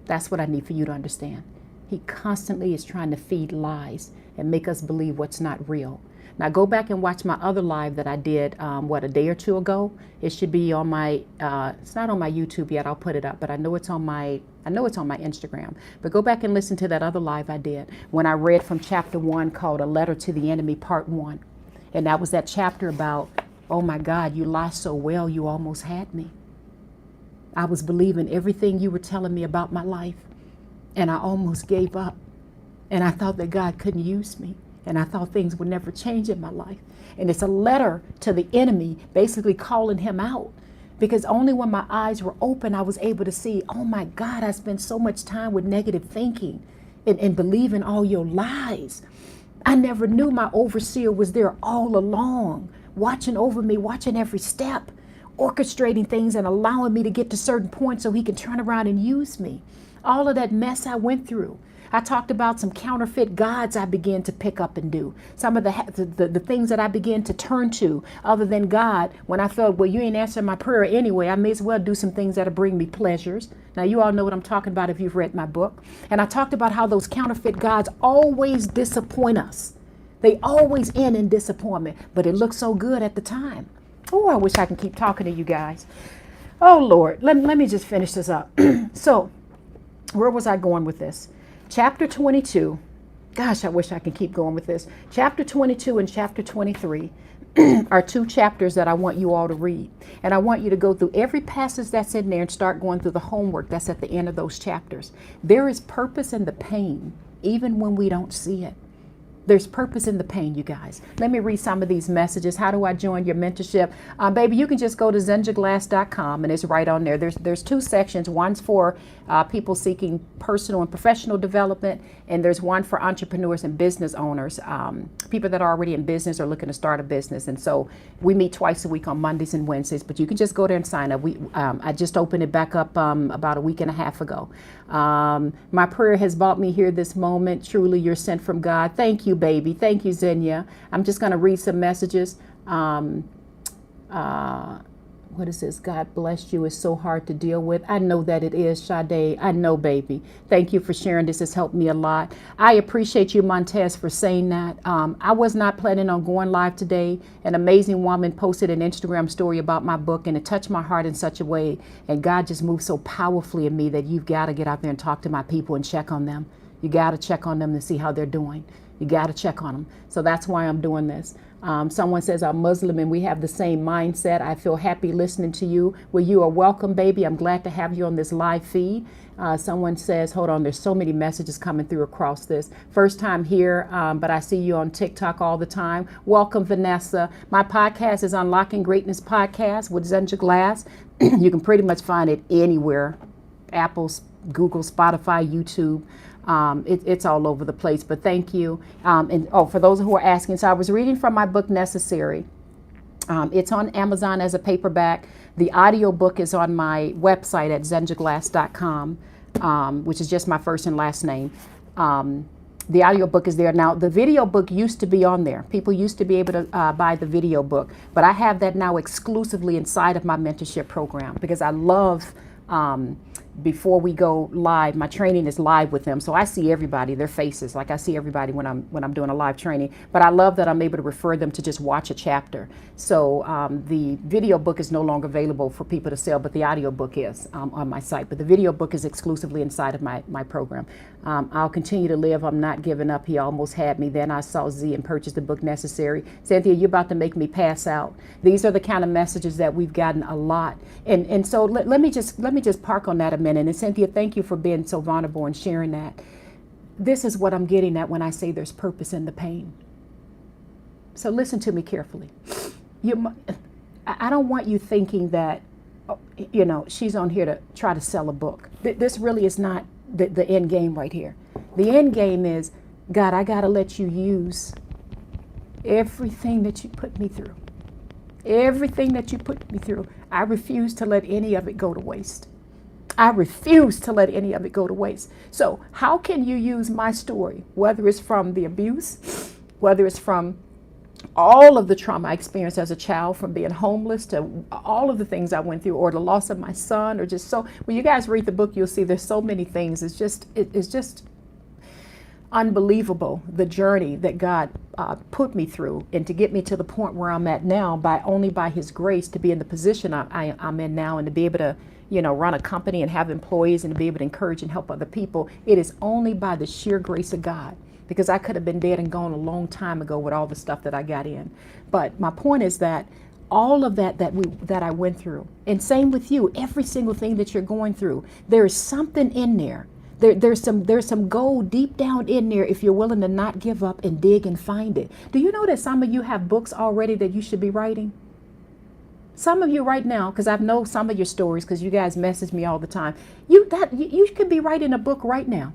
Speaker 1: That's what I need for you to understand. He constantly is trying to feed lies and make us believe what's not real. Now go back and watch my other live that I did, a day or two ago. It should be on my, it's not on my YouTube yet. I'll put it up, but I know it's on my Instagram. But go back and listen to that other live I did when I read from chapter 1 called A Letter to the Enemy, part 1. And that was that chapter about, oh my God, you lie so well, you almost had me. I was believing everything you were telling me about my life, and I almost gave up. And I thought that God couldn't use me, and I thought things would never change in my life. And it's a letter to the enemy, basically calling him out. Because only when my eyes were open, I was able to see, oh my God, I spent so much time with negative thinking and believing all your lies. I never knew my overseer was there all along, watching over me, watching every step, orchestrating things and allowing me to get to certain points so he can turn around and use me. All of that mess I went through. I talked about some counterfeit gods I began to pick up and do. Some of the things that I began to turn to other than God when I felt, well, you ain't answering my prayer anyway. I may as well do some things that'll bring me pleasures. Now, you all know what I'm talking about if you've read my book. And I talked about how those counterfeit gods always disappoint us. They always end in disappointment, but it looks so good at the time. Oh, I wish I could keep talking to you guys. Oh, Lord, let me just finish this up. So where was I going with this? Chapter 22, gosh, I wish I could keep going with this. Chapter 22 and chapter 23 are two chapters that I want you all to read. And I want you to go through every passage that's in there and start going through the homework that's at the end of those chapters. There is purpose in the pain, even when we don't see it. There's purpose in the pain, you guys. Let me read some of these messages. How do I join your mentorship? Baby, you can just go to zenjaglass.com and it's right on there. There's two sections. One's for people seeking personal and professional development, and there's one for entrepreneurs and business owners, people that are already in business or looking to start a business. And so we meet twice a week on Mondays and Wednesdays, but you can just go there and sign up. I just opened it back up about a week and a half ago. My prayer has brought me here this moment. Truly, you're sent from God. Thank you, baby. Thank you, Zenja. I'm just going to read some messages. What is this? God bless you. It's so hard to deal with. I know that it is, Sade. I know, baby. Thank you for sharing. This has helped me a lot. I appreciate you, Montez, for saying that. I was not planning on going live today. An amazing woman posted an Instagram story about my book, and it touched my heart in such a way. And God just moved so powerfully in me that you've got to get out there and talk to my people and check on them. You got to check on them to see how they're doing. You got to check on them. So that's why I'm doing this. Someone says I'm Muslim and we have the same mindset. I feel happy listening to you. Well, you are welcome, baby. I'm glad to have you on this live feed. Someone says, hold on, there's so many messages coming through across this. First time here, but I see you on TikTok all the time. Welcome, Vanessa. My podcast is Unlocking Greatness Podcast with Zenja Glass. You can pretty much find it anywhere. Apple, Google, Spotify, YouTube. It's all over the place, but thank you. For those who are asking, so I was reading from my book, Necessary. It's on Amazon as a paperback. The audiobook is on my website at zenjaglass.com, which is just my first and last name. The audiobook is there. Now, the video book used to be on there. People used to be able to buy the video book, but I have that now exclusively inside of my mentorship program because I love before we go live, my training is live with them. So I see everybody, their faces, like I see everybody when I'm doing a live training. But I love that I'm able to refer them to just watch a chapter. So the video book is no longer available for people to sell, but the audio book is on my site. But the video book is exclusively inside of my program. I'll continue to live. I'm not giving up. He almost had me. Then I saw Z and purchased the book Necessary. Cynthia, you're about to make me pass out. These are the kind of messages that we've gotten a lot. And so let me just park on that a minute. And Cynthia, thank you for being so vulnerable and sharing that. This is what I'm getting at when I say there's purpose in the pain. So listen to me carefully. I don't want you thinking that, she's on here to try to sell a book. This really is not the end game right here. The end game is, God, I got to let you use everything that you put me through. Everything that you put me through. I refuse to let any of it go to waste. I refuse to let any of it go to waste. So how can you use my story, whether it's from the abuse, whether it's from all of the trauma I experienced as a child, from being homeless to all of the things I went through, or the loss of my son, or just so, when you guys read the book, you'll see there's so many things. It's just unbelievable, the journey that God put me through, and to get me to the point where I'm at now only by his grace, to be in the position I'm in now, and to be able to run a company and have employees and to be able to encourage and help other people. It is only by the sheer grace of God, because I could have been dead and gone a long time ago with all the stuff that I got in. But my point is that all of that I went through, and same with you, every single thing that you're going through, there is something in there. There's some gold deep down in there if you're willing to not give up and dig and find it. Do you know that some of you have books already that you should be writing? Some of you right now, because I know some of your stories, because you guys message me all the time. You could be writing a book right now.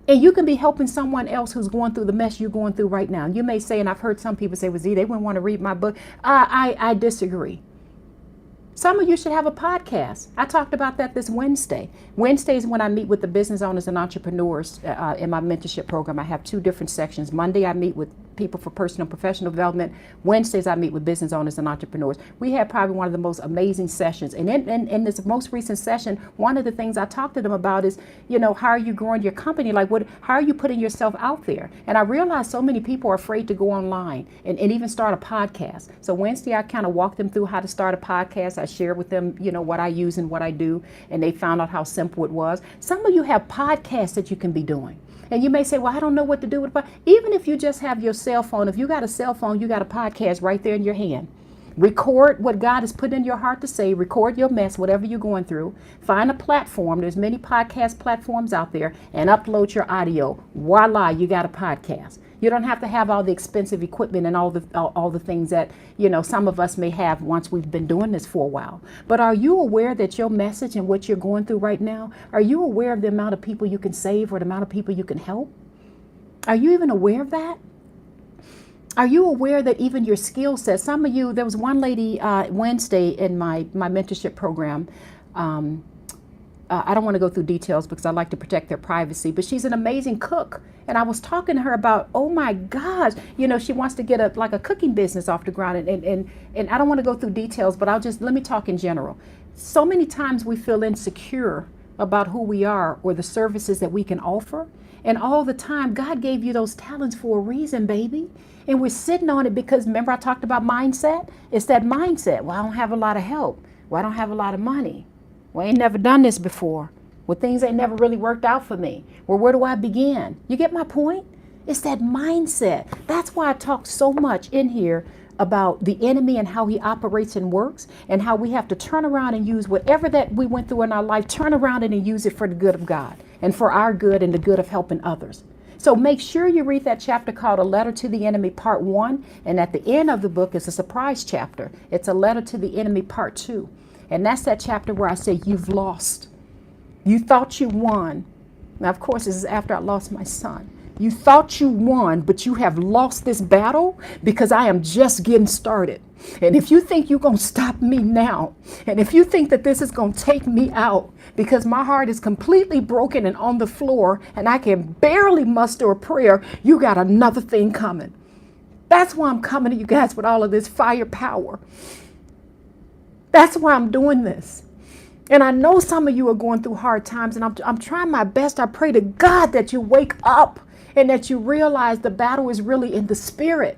Speaker 1: And you can be helping someone else who's going through the mess you're going through right now. You may say, and I've heard some people say, well, Z, they wouldn't want to read my book. I disagree. Some of you should have a podcast. I talked about that this Wednesday. Wednesdays when I meet with the business owners and entrepreneurs in my mentorship program. I have 2 different sections. Monday, I meet with people for personal and professional development. Wednesdays, I meet with business owners and entrepreneurs. We had probably one of the most amazing sessions. And in this most recent session, one of the things I talked to them about is, how are you growing your company? Like, how are you putting yourself out there? And I realized so many people are afraid to go online and even start a podcast. So Wednesday, I kind of walked them through how to start a podcast. I shared with them, what I use and what I do. And they found out how simple it was. Some of you have podcasts that you can be doing. And you may say, well, I don't know what to do with it. Even if you just have your cell phone, if you got a cell phone, you got a podcast right there in your hand. Record what God has put in your heart to say. Record your mess, whatever you're going through. Find a platform. There's many podcast platforms out there, and upload your audio. Voila, you got a podcast. You don't have to have all the expensive equipment and all the things that, some of us may have once we've been doing this for a while. But are you aware that your message and what you're going through right now, are you aware of the amount of people you can save or the amount of people you can help? Are you even aware of that? Are you aware that even your skill set, some of you, there was one lady Wednesday in my mentorship program. I don't want to go through details because I like to protect their privacy, but she's an amazing cook. And I was talking to her about, oh my gosh, she wants to get a cooking business off the ground. And I don't want to go through details, but let me talk in general. So many times we feel insecure about who we are or the services that we can offer. And all the time, God gave you those talents for a reason, baby. And we're sitting on it because, remember I talked about mindset? It's that mindset. Well, I don't have a lot of help. Well, I don't have a lot of money. Well, I ain't never done this before. Well, things ain't never really worked out for me. Well, where do I begin? You get my point? It's that mindset. That's why I talk so much in here about the enemy and how he operates and works, and how we have to turn around and use whatever that we went through in our life, turn around and use it for the good of God and for our good and the good of helping others. So make sure you read that chapter called A Letter to the Enemy Part 1. And at the end of the book is a surprise chapter. It's A Letter to the Enemy Part 2. And that's that chapter where I say, you've lost. You thought you won. Now, of course, this is after I lost my son. You thought you won, but you have lost this battle because I am just getting started. And if you think you're going to stop me now, and if you think that this is going to take me out because my heart is completely broken and on the floor and I can barely muster a prayer, you got another thing coming. That's why I'm coming to you guys with all of this firepower. That's why I'm doing this. And I know some of you are going through hard times, and I'm trying my best. I pray to God that you wake up and that you realize the battle is really in the spirit.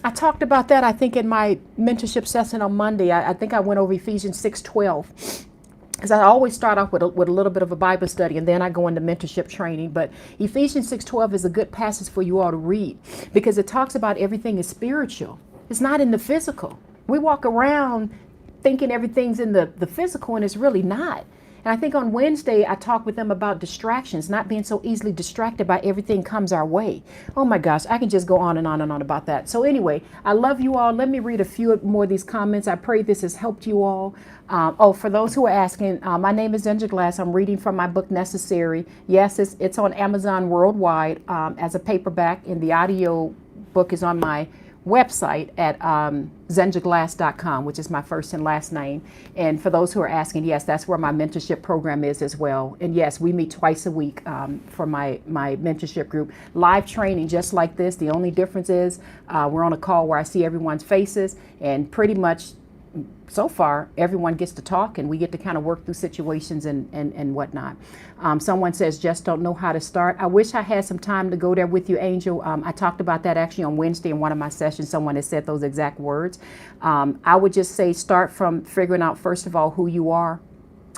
Speaker 1: I talked about that, I think, in my mentorship session on Monday. I think I went over Ephesians 6:12. Because I always start off with a little bit of a Bible study, and then I go into mentorship training. But Ephesians 6:12 is a good passage for you all to read, because it talks about everything is spiritual. It's not in the physical. We walk around thinking everything's in the physical, and it's really not. And I think on Wednesday, I talked with them about distractions, not being so easily distracted by everything comes our way. Oh my gosh, I can just go on and on and on about that. So anyway, I love you all. Let me read a few more of these comments. I pray this has helped you all. For those who are asking, my name is Zenja Glass. I'm reading from my book, Necessary. Yes, it's on Amazon worldwide as a paperback, and the audio book is on my website at zenjaglass.com, which is my first and last name. And for those who are asking, yes, that's where my mentorship program is as well. And yes, we meet twice a week for my mentorship group. Live training just like this. The only difference is we're on a call where I see everyone's faces, and pretty much so far everyone gets to talk, and we get to kind of work through situations and whatnot. Someone says, just don't know how to start. I wish I had some time to go there with you, Angel. I talked about that actually on Wednesday in one of my sessions. Someone has said those exact words. I would just say start from figuring out, first of all, who you are.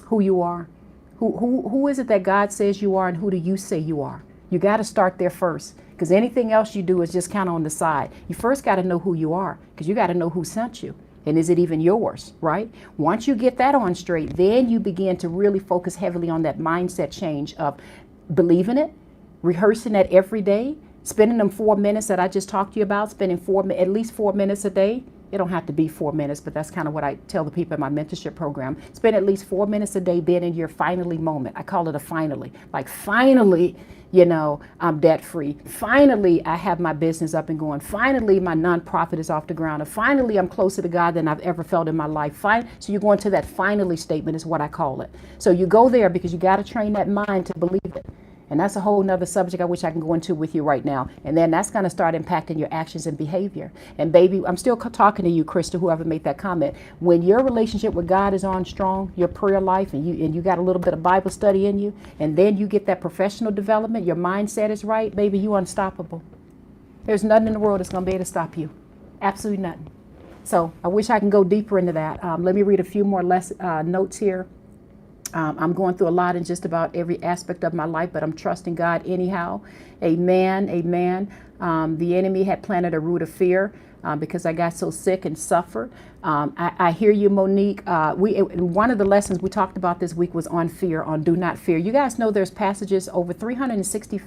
Speaker 1: Who is it that God says you are, and who do you say you are? You got to start there first, because anything else you do is just kind of on the side. You first got to know who you are, because you got to know who sent you. And is it even yours, right? Once you get that on straight, then you begin to really focus heavily on that mindset change of believing it, rehearsing that every day, spending them 4 minutes that I just talked to you about, spending at least 4 minutes a day. It don't have to be 4 minutes, but that's kind of what I tell the people in my mentorship program. Spend at least 4 minutes a day being in your finally moment. I call it a finally. Like finally, I'm debt free. Finally, I have my business up and going. Finally, my nonprofit is off the ground. And finally, I'm closer to God than I've ever felt in my life. So you're going to that finally statement is what I call it. So you go there because you got to train that mind to believe it. And that's a whole nother subject I wish I can go into with you right now. And then that's going to start impacting your actions and behavior. And baby, I'm still talking to you, Krista, whoever made that comment. When your relationship with God is on strong, your prayer life, and you got a little bit of Bible study in you, and then you get that professional development, your mindset is right, baby, you unstoppable. There's nothing in the world that's going to be able to stop you. Absolutely nothing. So I wish I can go deeper into that. Let me read a few more notes here. I'm going through a lot in just about every aspect of my life, but I'm trusting God anyhow. Amen. Amen. The enemy had planted a root of fear because I got so sick and suffered. I hear you, Monique. One of the lessons we talked about this week was on fear, on do not fear. You guys know there's passages, over 360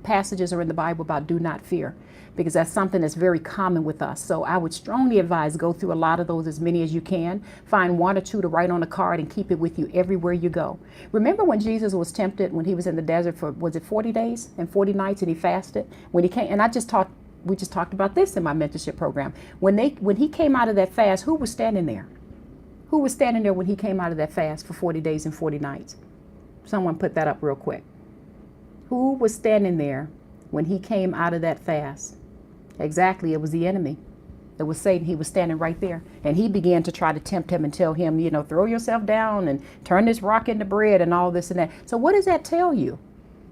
Speaker 1: passages are in the Bible about do not fear, because that's something that's very common with us. So I would strongly advise go through a lot of those, as many as you can. Find 1 or 2 to write on a card and keep it with you everywhere you go. Remember when Jesus was tempted, when he was in the desert for, was it 40 days and 40 nights, and he fasted? When he came, and we just talked about this in my mentorship program. When he came out of that fast, who was standing there? Who was standing there when he came out of that fast for 40 days and 40 nights? Someone put that up real quick. Who was standing there when he came out of that fast? Exactly, it was the enemy. It was Satan. He was standing right there. And he began to try to tempt him and tell him, throw yourself down and turn this rock into bread and all this and that. So what does that tell you?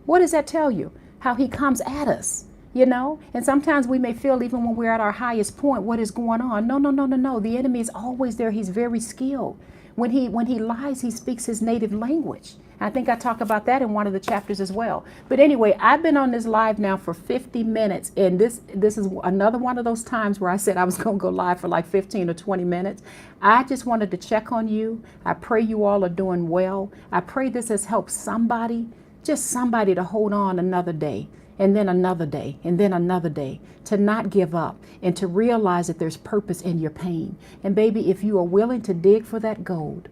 Speaker 1: What does that tell you? How he comes at us, And sometimes we may feel, even when we're at our highest point, what is going on? No. The enemy is always there. He's very skilled. When he lies, he speaks his native language. I think I talk about that in one of the chapters as well. But anyway, I've been on this live now for 50 minutes. And this is another one of those times where I said I was going to go live for like 15 or 20 minutes. I just wanted to check on you. I pray you all are doing well. I pray this has helped somebody, just somebody, to hold on another day, and then another day, and then another day, to not give up and to realize that there's purpose in your pain. And baby, if you are willing to dig for that gold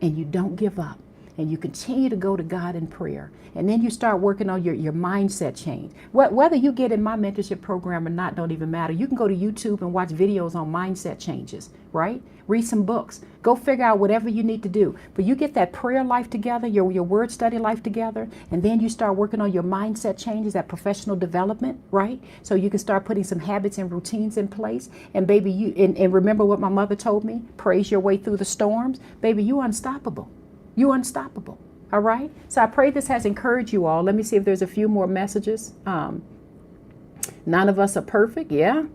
Speaker 1: and you don't give up, and you continue to go to God in prayer, and then you start working on your mindset change. Whether you get in my mentorship program or not don't even matter. You can go to YouTube and watch videos on mindset changes, right? Read some books. Go figure out whatever you need to do. But you get that prayer life together, your word study life together, and then you start working on your mindset changes, that professional development, right? So you can start putting some habits and routines in place. And baby, and remember what my mother told me, praise your way through the storms. Baby, you're unstoppable. You're unstoppable. All right. So I pray this has encouraged you all. Let me see if there's a few more messages. None of us are perfect. Yeah.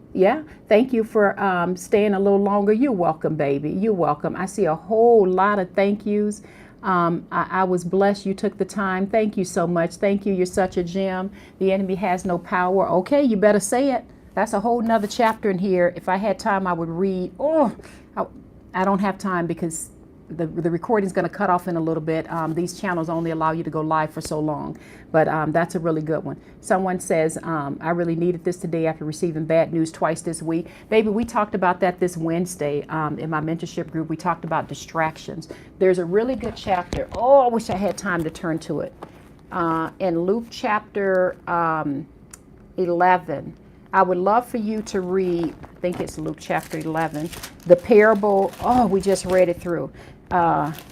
Speaker 1: Thank you for staying a little longer. You're welcome, baby. You're welcome. I see a whole lot of thank yous. I was blessed you took the time. Thank you so much. Thank you. You're such a gem. The enemy has no power. Okay, you better say it. That's a whole nother chapter in here. If I had time, I would read. I don't have time because the recording is going to cut off in a little bit. These channels only allow you to go live for so long, but that's a really good one. Someone says, I really needed this today after receiving bad news twice this week. Baby, we talked about that this Wednesday in my mentorship group. We talked about distractions. There's a really good chapter. Oh, I wish I had time to turn to it. In Luke chapter 11. I would love for you to read, I think it's Luke chapter 11, the parable. Oh, we just read it through.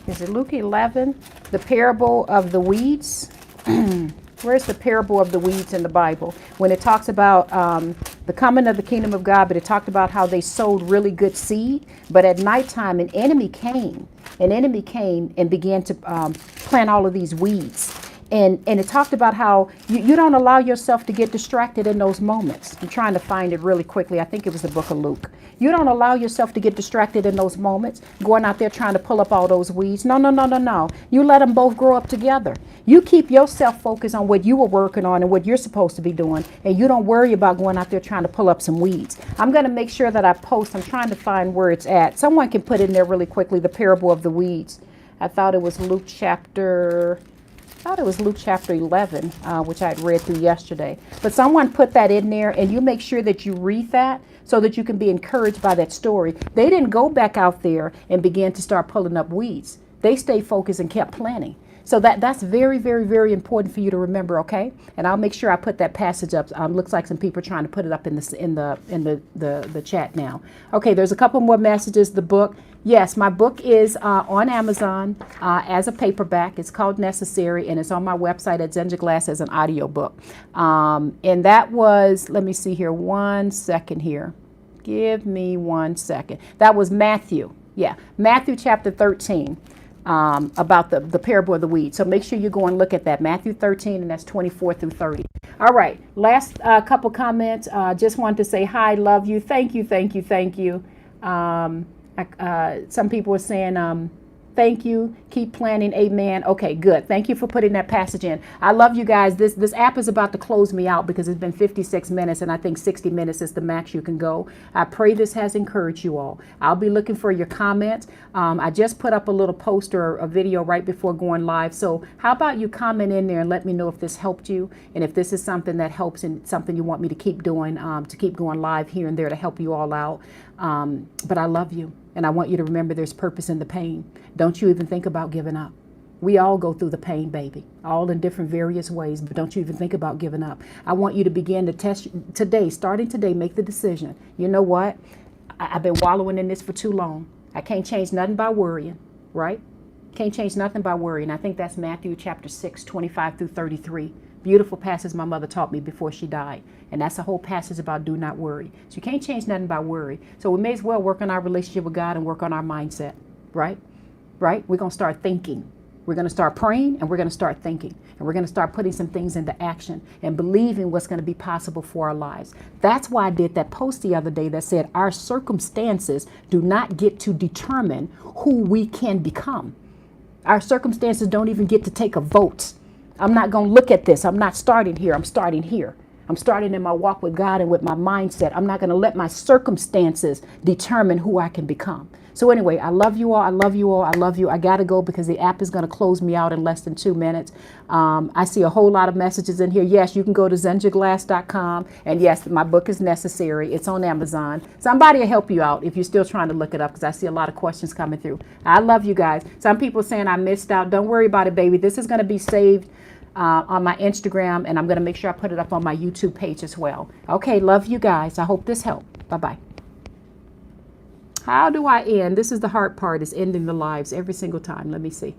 Speaker 1: Is it Luke 11? The parable of the weeds. Where's the parable of the weeds in the Bible? When it talks about the coming of the kingdom of God, but it talked about how they sowed really good seed. But at nighttime, an enemy came and began to plant all of these weeds. And it talked about how you don't allow yourself to get distracted in those moments. I'm trying to find it really quickly. I think it was the book of Luke. You don't allow yourself to get distracted in those moments, going out there trying to pull up all those weeds. No, no, no, no, no. You let them both grow up together. You keep yourself focused on what you were working on and what you're supposed to be doing, and you don't worry about going out there trying to pull up some weeds. I'm going to make sure that I post. I'm trying to find where it's at. Someone can put in there really quickly the parable of the weeds. I thought it was Luke chapter 11, which I had read through yesterday. But someone put that in there, and you make sure that you read that so that you can be encouraged by that story. They didn't go back out there and begin to start pulling up weeds. They stayed focused and kept planting. So that's very, very, very important for you to remember, okay? And I'll make sure I put that passage up. Looks like some people are trying to put it up in the chat now. Okay, there's a couple more messages. The book, yes, my book is on Amazon as a paperback. It's called Necessary, and it's on my website at Zenja Glass as an audiobook. And that was, let me see here, 1 second here. Give me 1 second. That was Matthew. Yeah, Matthew chapter 13. About the parable of the weed. So make sure you go and look at that. Matthew 13, and that's 24 through 30. All right. Last couple comments. Just wanted to say hi, love you. Thank you, thank you, thank you. Some people are saying, thank you. Keep planning. Amen. Okay, good. Thank you for putting that passage in. I love you guys. This app is about to close me out because it's been 56 minutes, and I think 60 minutes is the max you can go. I pray this has encouraged you all. I'll be looking for your comments. I just put up a little post or a video right before going live. So how about you comment in there and let me know if this helped you, and if this is something that helps and something you want me to keep doing, to keep going live here and there to help you all out. But I love you. And I want you to remember there's purpose in the pain. Don't you even think about giving up. We all go through the pain, baby, all in different various ways, but don't you even think about giving up. I want you to begin to test today, starting today, make the decision. You know what? I've been wallowing in this for too long. I can't change nothing by worrying, right? Can't change nothing by worrying. I think that's Matthew chapter 6, 25 through 33. Beautiful passage my mother taught me before she died. And that's the whole passage about do not worry. So you can't change nothing by worry. So we may as well work on our relationship with God and work on our mindset, right? Right? We're going to start thinking. We're going to start praying, and we're going to start thinking. And we're going to start putting some things into action and believing what's going to be possible for our lives. That's why I did that post the other day that said our circumstances do not get to determine who we can become. Our circumstances don't even get to take a vote. I'm not going to look at this. I'm not starting here. I'm starting here. I'm starting in my walk with God and with my mindset. I'm not going to let my circumstances determine who I can become. So anyway, I love you all. I love you all. I love you. I got to go because the app is going to close me out in less than 2 minutes. I see a whole lot of messages in here. Yes, you can go to zenjaglass.com. And yes, my book is Necessary. It's on Amazon. Somebody will help you out if you're still trying to look it up because I see a lot of questions coming through. I love you guys. Some people saying I missed out. Don't worry about it, baby. This is going to be saved on my Instagram, and I'm going to make sure I put it up on my YouTube page as well. Okay, love you guys. I hope this helped. Bye-bye. How do I end? This is the hard part, is ending the lives every single time. Let me see.